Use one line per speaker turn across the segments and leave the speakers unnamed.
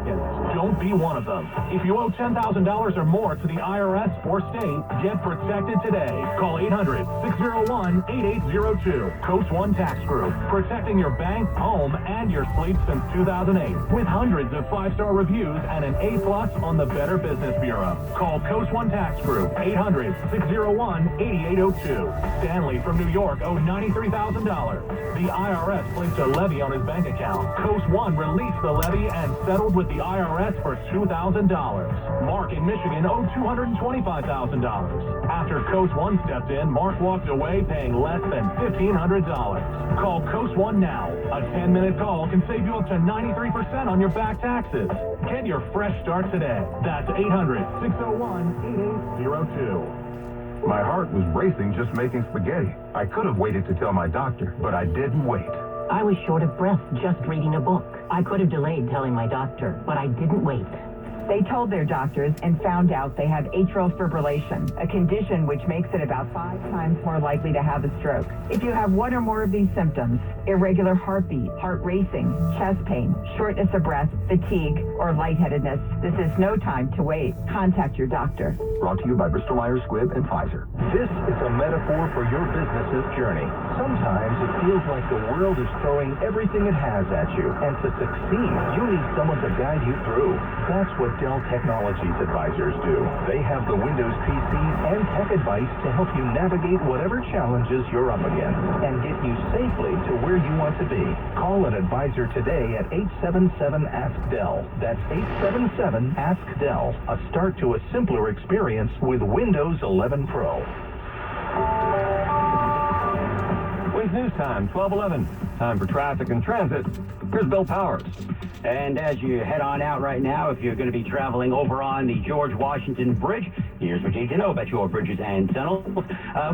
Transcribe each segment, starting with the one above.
seconds. Don't be one of them. If you owe $10,000 or more to the IRS or state, get protected today. Call 800-601-8802. Coast One Tax Group. Protecting your bank, home, and your sleep since 2008. With hundreds of 5-star reviews and an A+ on the Better Business Bureau. Call Coast One Tax Group. 800-601-8802. Stanley from New York owed $93,000. The IRS placed a levy on his bank account. Coast One released the levy and settled with the IRS for $2,000. Mark in Michigan owed $225,000. After Coast One stepped in, Mark walked away paying less than $1,500. Call Coast One now. A 10-minute call can save you up to 93% on your back taxes. Get your fresh start today. That's 800-601-8802.
My heart was racing just making spaghetti. I could have waited to tell my doctor, but I didn't wait.
I was short of breath just reading a book. I could have delayed telling my doctor, but I didn't wait.
They told their doctors and found out they have atrial fibrillation, a condition which makes it about 5 times more likely to have a stroke. If you have one or more of these symptoms, irregular heartbeat, heart racing, chest pain, shortness of breath, fatigue, or lightheadedness, this is no time to wait. Contact your doctor.
Brought to you by Bristol Myers Squibb and Pfizer.
This is a metaphor for your business's journey. Sometimes it feels like the world is throwing everything it has at you, and to succeed, you need someone to guide you through. That's what Dell Technologies advisors do. They have the Windows PC and tech advice to help you navigate whatever challenges you're up against and get you safely to where you want to be. Call an advisor today at 877-ASK-DELL. That's 877-ASK-DELL. A start to a simpler experience with Windows 11 Pro.
Wings News Time, 12:11. Time for traffic and transit. Here's Bill Powers.
And as you head on out right now, if you're going to be traveling over on the George Washington Bridge, here's what you need to know about your bridges and tunnels.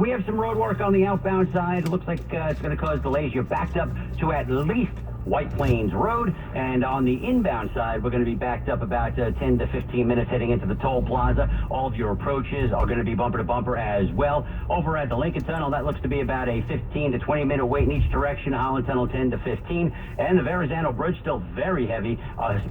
We have some road work on the outbound side. It looks like it's going to cause delays. You're backed up to at least White Plains Road, and on the inbound side, we're going to be backed up about 10 to 15 minutes heading into the toll plaza. All of your approaches are going to be bumper to bumper as well. Over at the Lincoln Tunnel, that looks to be about a 15 to 20 minute wait in each direction. Holland Tunnel 10 to 15, and the Verrazano Bridge still very heavy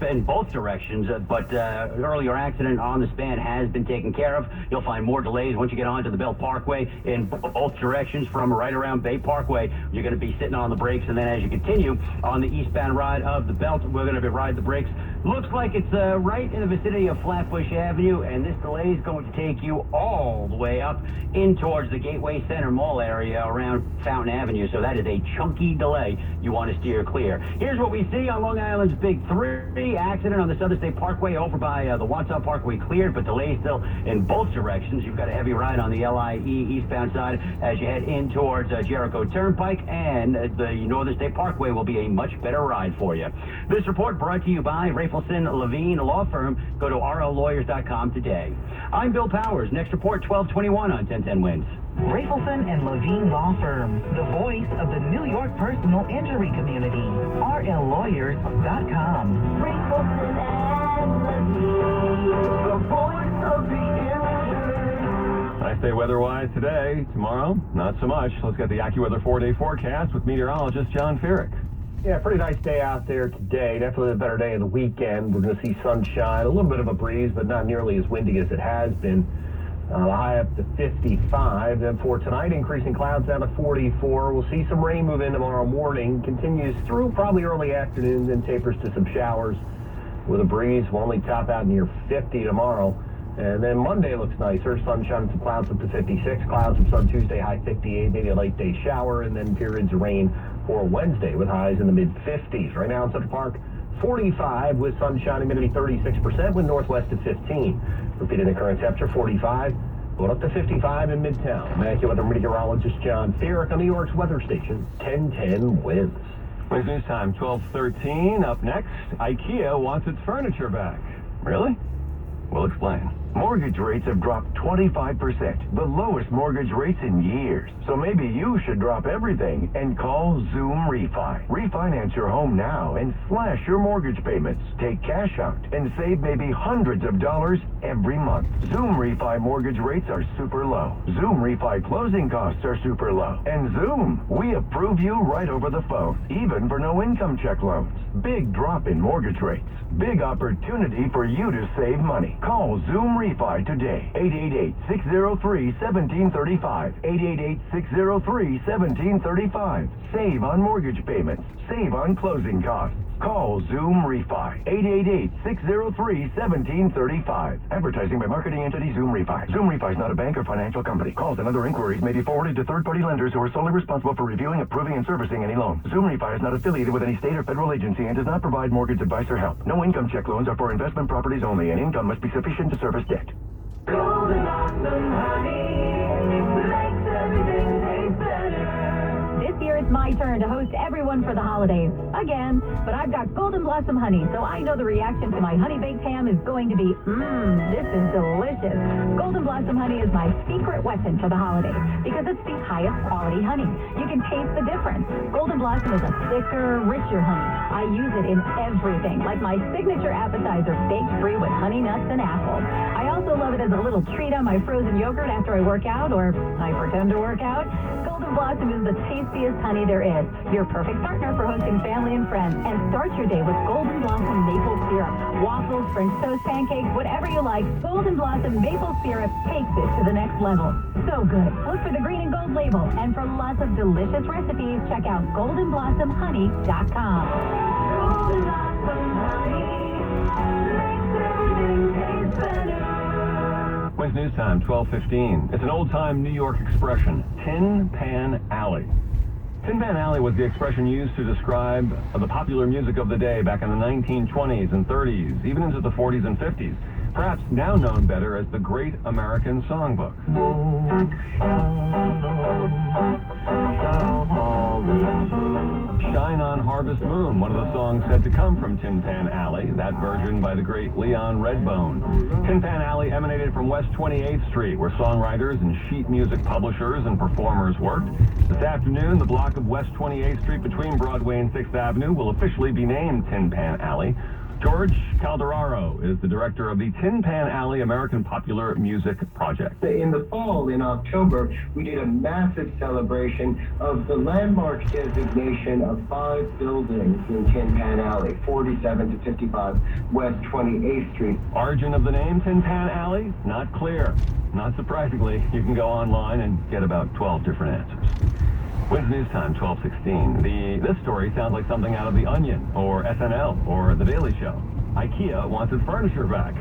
in both directions, but earlier accident on the span has been taken care of. You'll find more delays once you get onto the Bell Parkway in both directions from right around Bay Parkway. You're going to be sitting on the brakes, and then as you continue on the eastbound ride of the belt, we're going to be riding the brakes. Looks like it's right in the vicinity of Flatbush Avenue, and this delay is going to take you all the way up in towards the Gateway Center Mall area around Fountain Avenue, so that is a chunky delay you want to steer clear. Here's what we see on Long Island's Big 3. Accident on the Southern State Parkway over by the Wantaw Parkway cleared, but delays still in both directions. You've got a heavy ride on the LIE eastbound side as you head in towards Jericho Turnpike, and the Northern State Parkway will be a much better ride for you. This report brought to you by Rafelson Levine Law Firm. Go to rllawyers.com today. I'm Bill Powers. Next report, 12:21 on 1010 Wins.
Rafelson and Levine Law Firm, the voice of the New York personal injury community. rllawyers.com.
Rafelson and Levine, the voice of the injured.
Nice day weather-wise today. Tomorrow, not so much. Let's get the AccuWeather 4-day forecast with meteorologist John Feerick.
Yeah, pretty nice day out there today. Definitely a better day of the weekend. We're going to see sunshine, a little bit of a breeze, but not nearly as windy as it has been. The high up to 55. Then for tonight, increasing clouds down to 44. We'll see some rain move in tomorrow morning. Continues through probably early afternoon, then tapers to some showers with a breeze. We'll only top out near 50 tomorrow. And then Monday looks nicer. Sunshine, some clouds up to 56. Clouds and sun Tuesday, high 58. Maybe a late day shower, and then periods of rain for Wednesday with highs in the mid-50s. Right now in Central Park, 45 with sunshine, humidity 36%, with northwest at 15. Repeating the current temperature, 45, going up to 55 in Midtown. AccuWeather meteorologist John Feerick on New York's weather station, 1010 Wins.
Wings News Time, 12:13. Up next, IKEA wants its furniture back. Really? We'll explain.
Mortgage rates have dropped 25%, the lowest mortgage rates in years. So maybe you should drop everything and call Zoom Refi. Refinance your home now and slash your mortgage payments. Take cash out and save maybe hundreds of dollars every month. Zoom Refi mortgage rates are super low. Zoom Refi closing costs are super low. And Zoom, we approve you right over the phone, even for no income check loans. Big drop in mortgage rates. Big opportunity for you to save money. Call Zoom Refi today. 888-603-1735. 888-603-1735. Save on mortgage payments. Save on closing costs. Call Zoom Refi. 888-603-1735. Advertising by marketing entity Zoom Refi. Zoom Refi is not a bank or financial company. Calls and other inquiries may be forwarded to third-party lenders who are solely responsible for reviewing, approving, and servicing any loan. Zoom Refi is not affiliated with any state or federal agency and does not provide mortgage advice or help. No income check loans are for investment properties only, and income must be sufficient to service debt.
Golden Blossom Honey makes everything taste better.
This year it's my turn to host everyone for the holidays. Again, but I've got Golden Blossom Honey, so I know the reaction to my honey baked ham is going to be, this is delicious. Golden Blossom Honey is my secret weapon for the holidays because it's the highest quality honey. You can taste the difference. Golden Blossom is a thicker, richer honey. I use it in everything, like my signature appetizer baked free with honey nuts and apples. I also love it as a little treat on my frozen yogurt after I work out, or I pretend to work out. Golden Blossom is the tastiest honey there is. Your perfect partner for hosting family and friends. And start your day with Golden Blossom maple syrup. Waffles, French toast, pancakes, whatever you like, Golden Blossom maple syrup takes it to the next level. So good. Look for the green and gold label. And for lots of delicious recipes, check out goldenblossomhoney.com.
Golden Blossom Honey makes everything taste better.
When's news time? 12:15. It's an old-time New York expression, Tin Pan Alley. Tin Pan Alley was the expression used to describe the popular music of the day back in the 1920s and 30s, even into the 40s and 50s. Perhaps now known better as the Great American Songbook. Shine on Harvest Moon, one of the songs said to come from Tin Pan Alley, that version by the great Leon Redbone. Tin Pan Alley emanated from West 28th Street, where songwriters and sheet music publishers and performers worked. This afternoon, the block of West 28th Street between Broadway and 6th Avenue will officially be named Tin Pan Alley. George Calderaro is the director of the Tin Pan Alley American Popular Music Project.
In the fall, in October, we did a massive celebration of the landmark designation of 5 buildings in Tin Pan Alley, 47 to 55 West 28th Street.
Origin of the name Tin Pan Alley? Not clear. Not surprisingly, you can go online and get about 12 different answers. When's news time? 12:16. This story sounds like something out of The Onion, or SNL, or The Daily Show. IKEA wants its furniture back.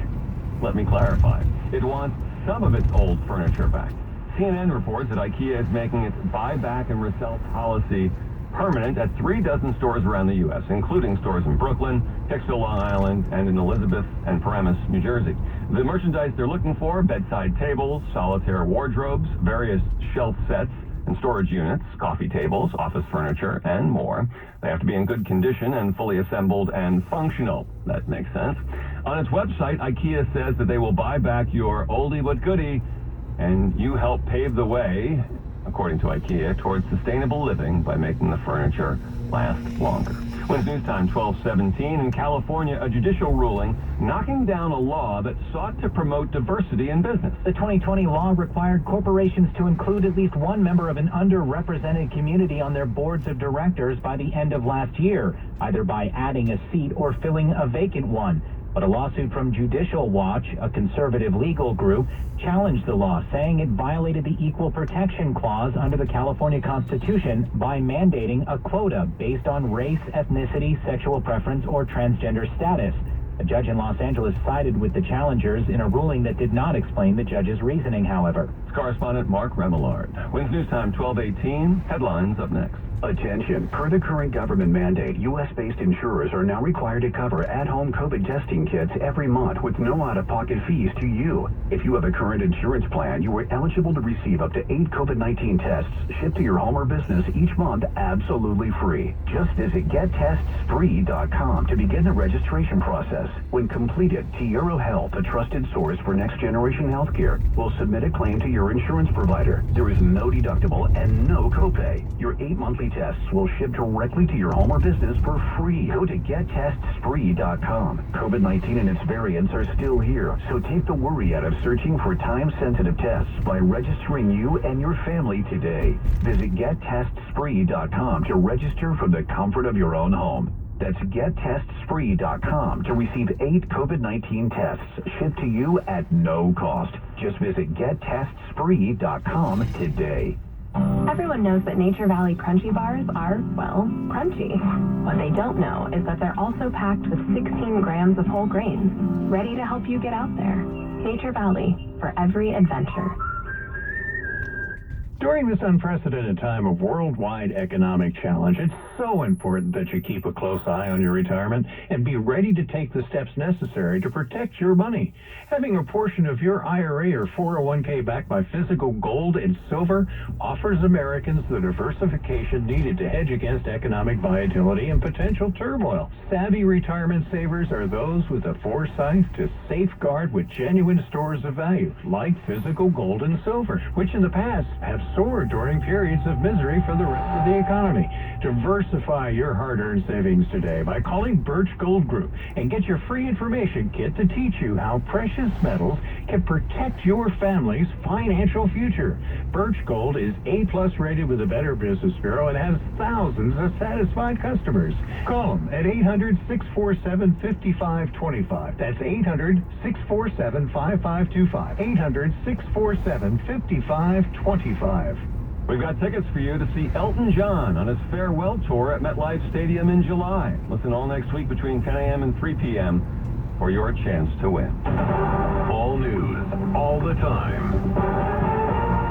Let me clarify. It wants some of its old furniture back. CNN reports that IKEA is making its buy back and resell policy permanent at 36 stores around the U.S., including stores in Brooklyn, Hicksville, Long Island, and in Elizabeth and Paramus, New Jersey. The merchandise they're looking for: bedside tables, solitaire wardrobes, various shelf sets, and storage units, coffee tables, office furniture, and more. They have to be in good condition and fully assembled and functional. That makes sense. On its website, IKEA says that they will buy back your oldie but goodie, and you help pave the way, according to IKEA, towards sustainable living by making the furniture last longer. When's news time? 12:17. In California, a judicial ruling knocking down a law that sought to promote diversity in business.
The 2020 law required corporations to include at least one member of an underrepresented community on their boards of directors by the end of last year, either by adding a seat or filling a vacant one. But a lawsuit from Judicial Watch, a conservative legal group, challenged the law, saying it violated the Equal Protection Clause under the California Constitution by mandating a quota based on race, ethnicity, sexual preference, or transgender status. A judge in Los Angeles sided with the challengers in a ruling that did not explain the judge's reasoning, however.
Correspondent Mark Remillard. When's news time? 12:18. Headlines up next.
Attention, per the current government mandate, U.S.-based insurers are now required to cover at-home COVID testing kits every month with no out-of-pocket fees to you. If you have a current insurance plan, you are eligible to receive up to 8 COVID-19 tests shipped to your home or business each month absolutely free. Just visit gettestsfree.com to begin the registration process. When completed, Tiero Health, a trusted source for next-generation healthcare, will submit a claim to your insurance provider. There is no deductible and no copay. Your 8 monthly tests will ship directly to your home or business for free. Go to gettestsfree.com. COVID-19 and its variants are still here, so take the worry out of searching for time-sensitive tests by registering you and your family today. Visit gettestsfree.com to register from the comfort of your own home. That's gettestsfree.com to receive 8 COVID-19 tests shipped to you at no cost. Just visit gettestsfree.com today.
Everyone knows that Nature Valley Crunchy Bars are, well, crunchy. What they don't know is that they're also packed with 16 grams of whole grains, ready to help you get out there. Nature Valley, for every adventure.
During this unprecedented time of worldwide economic challenge, it's so important that you keep a close eye on your retirement and be ready to take the steps necessary to protect your money. Having a portion of your IRA or 401k backed by physical gold and silver offers Americans the diversification needed to hedge against economic volatility and potential turmoil. Savvy retirement savers are those with the foresight to safeguard with genuine stores of value, like physical gold and silver, which in the past have soared during periods of misery for the rest of the economy. Diversify your hard-earned savings today by calling Birch Gold Group and get your free information kit to teach you how precious metals can protect your family's financial future. Birch Gold is A+ rated with the Better Business Bureau and has thousands of satisfied customers. Call them at 800-647-5525. That's 800-647-5525. 800-647-5525.
We've got tickets for you to see Elton John on his farewell tour at MetLife Stadium in July. Listen all next week between 10 a.m. and 3 p.m. for your chance to win.
All news, all the time.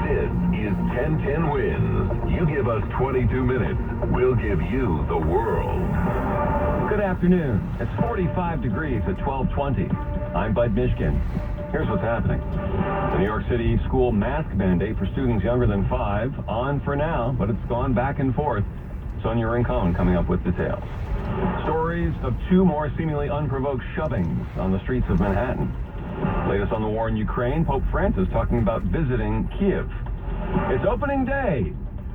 This is 1010 Wins. You give us 22 minutes, we'll give you the world.
Good afternoon. It's 45 degrees at 12:20. I'm Bud Mishkin. Here's what's happening. The New York City school mask mandate for students younger than 5 on for now, but it's gone back and forth. Sonia Rincon coming up with details. Stories of 2 more seemingly unprovoked shovings on the streets of Manhattan. Latest on the war in Ukraine, Pope Francis talking about visiting Kiev. It's opening day,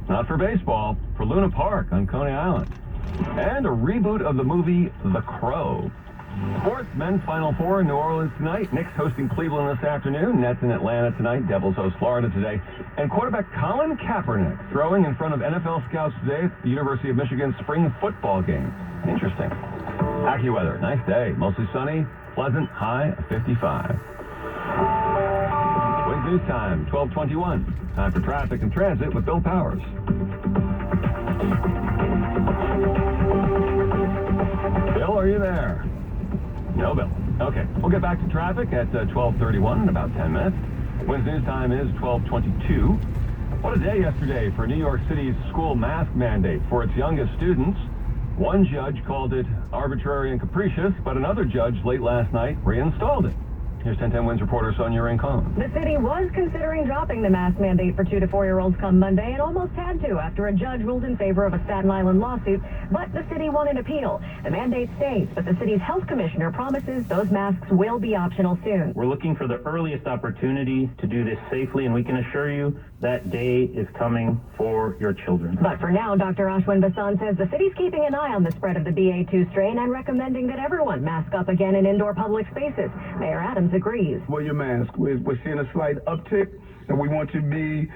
not for baseball, for Luna Park on Coney Island. And a reboot of the movie The Crow. Sports, men's Final Four in New Orleans tonight. Knicks hosting Cleveland this afternoon. Nets in Atlanta tonight. Devils host Florida today. And quarterback Colin Kaepernick throwing in front of NFL scouts today at the University of Michigan spring football game. Interesting. AccuWeather. Nice day. Mostly sunny, pleasant, high of 55. Wings News Time, 12:21. Time for traffic and transit with Bill Powers. Bill, are you there? No, Bill. Okay, we'll get back to traffic at 12:31 in about 10 minutes. Wings News Time is 12:22. What a day yesterday for New York City's school mask mandate for its youngest students. One judge called it arbitrary and capricious, but another judge late last night reinstalled it. Here's 1010 Wins reporter Sonia Rincon.
The city was considering dropping the mask mandate for 2 to 4-year-olds come Monday and almost had to after a judge ruled in favor of a Staten Island lawsuit, but the city won an appeal. The mandate stays, but the city's health commissioner promises those masks will be optional soon.
We're looking for the earliest opportunity to do this safely, and we can assure you that day is coming for your children.
But for now, Dr. Ashwin Basan says the city's keeping an eye on the spread of the BA2 strain and recommending that everyone mask up again in indoor public spaces. Mayor Adams agrees.
Wear your mask. We're seeing a slight uptick, and we want you to be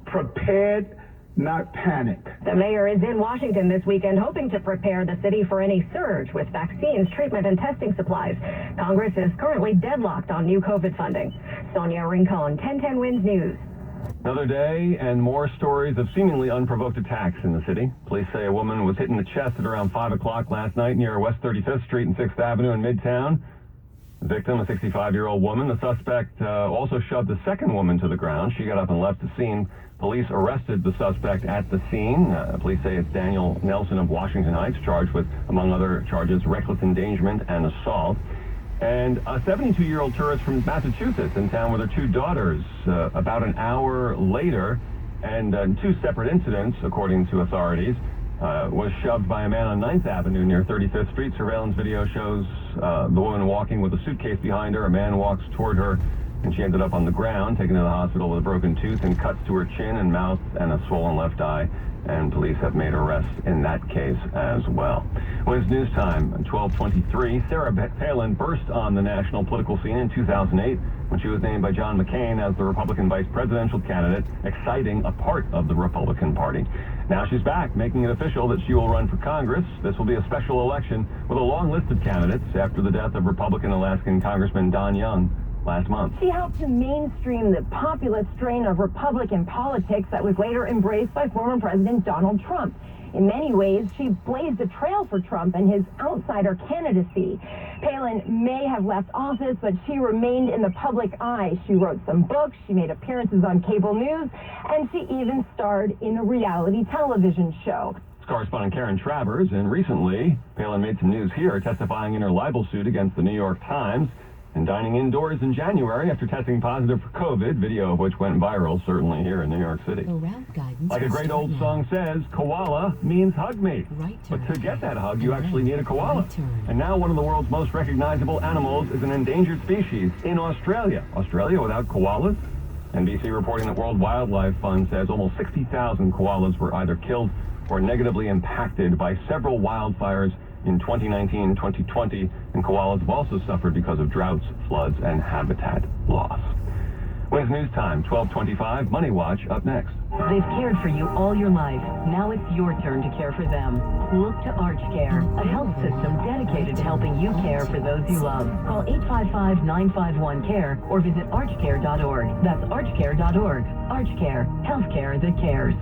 prepared, not panic.
The mayor is in Washington this weekend hoping to prepare the city for any surge with vaccines, treatment, and testing supplies. Congress is currently deadlocked on new COVID funding. Sonia Rincon, 1010 Wins News.
Another day and more stories of seemingly unprovoked attacks in the city. Police say a woman was hit in the chest at around 5 o'clock last night near West 35th Street and 6th Avenue in Midtown. Victim, a 65-year-old woman. The suspect also shoved a second woman to the ground. She got up and left the scene. Police arrested the suspect at the scene. Police say it's Daniel Nelson of Washington Heights, charged with, among other charges, reckless endangerment and assault. And a 72-year-old tourist from Massachusetts in town with her two daughters about an hour later, and in two separate incidents, according to authorities, was shoved by a man on 9th Avenue near 35th Street. Surveillance video shows the woman walking with a suitcase behind her. A man walks toward her, and she ended up on the ground, taken to the hospital with a broken tooth and cuts to her chin and mouth and a swollen left eye. And police have made arrests in that case as well. When it's news time, 12:23, Sarah Palin burst on the national political scene in 2008 when she was named by John McCain as the Republican vice presidential candidate, exciting a part of the Republican Party. Now she's back, making it official that she will run for Congress. This will be a special election with a long list of candidates after the death of Republican Alaskan Congressman Don Young last month.
She helped to mainstream the populist strain of Republican politics that was later embraced by former President Donald Trump. In many ways, she blazed a trail for Trump and his outsider candidacy. Palin may have left office, but she remained in the public eye. She wrote some books, she made appearances on cable news, and she even starred in a reality television show.
Correspondent Karen Travers, and recently, Palin made some news here, testifying in her libel suit against the New York Times and dining indoors in January after testing positive for COVID, video of which went viral, certainly here in New York City. Like a great old song says, koala means hug me. But to get that hug, you actually need a koala. And now one of the world's most recognizable animals is an endangered species in Australia. Australia without koalas? NBC reporting that World Wildlife Fund says almost 60,000 koalas were either killed or negatively impacted by several wildfires in 2019, 2020, and koalas have also suffered because of droughts, floods, and habitat loss. When it's news time, 12:25, Money Watch up next.
They've cared for you all your life. Now it's your turn to care for them. Look to ArchCare, a health system dedicated to helping you care for those you love. Call 855-951-CARE or visit archcare.org. That's archcare.org. ArchCare, healthcare that cares.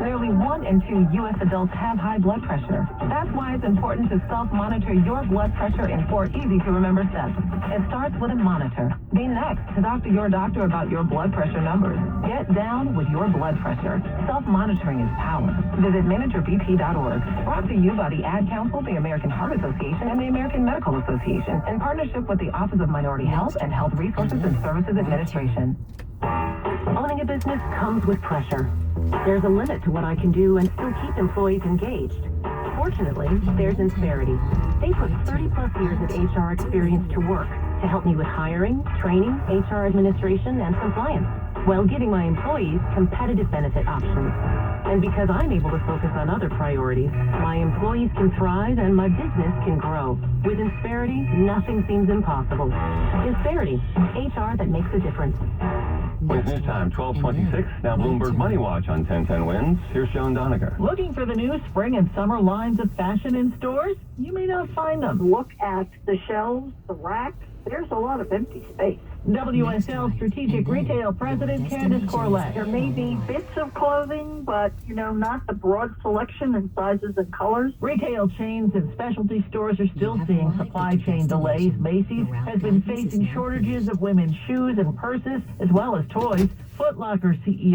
Nearly 1 in 2 U.S. adults have high blood pressure. That's why it's important to self-monitor your blood pressure in 4 easy-to-remember steps. It starts with a monitor. Be next to talk to your doctor about your blood pressure numbers. Get down with your blood pressure. Self-monitoring is power. Visit managerbp.org. Brought to you by the Ad Council, the American Heart Association, and the American Medical Association, in partnership with the Office of Minority Health and Health Resources and Services Administration.
Owning a business comes with pressure. There's a limit to what I can do and still keep employees engaged. Fortunately, there's Insperity. They put 30-plus years of HR experience to work to help me with hiring, training, HR administration, and compliance, while giving my employees competitive benefit options. And because I'm able to focus on other priorities, my employees can thrive and my business can grow. With Insperity, nothing seems impossible. Insperity, HR that makes a difference.
When it's news time, 12:26, now Bloomberg Money Watch on 1010 Wins. Here's Joan Doniger.
Looking for the new spring and summer lines of fashion in stores? You may not find them.
Look at the shelves, the racks. There's a lot of empty space.
WSL Strategic Retail President Candace Corlett.
There may be bits of clothing, but, not the broad selection in sizes and colors.
Retail chains and specialty stores are still seeing supply chain delays. Macy's has been facing shortages of women's shoes and purses, as well as toys. Foot Locker CEO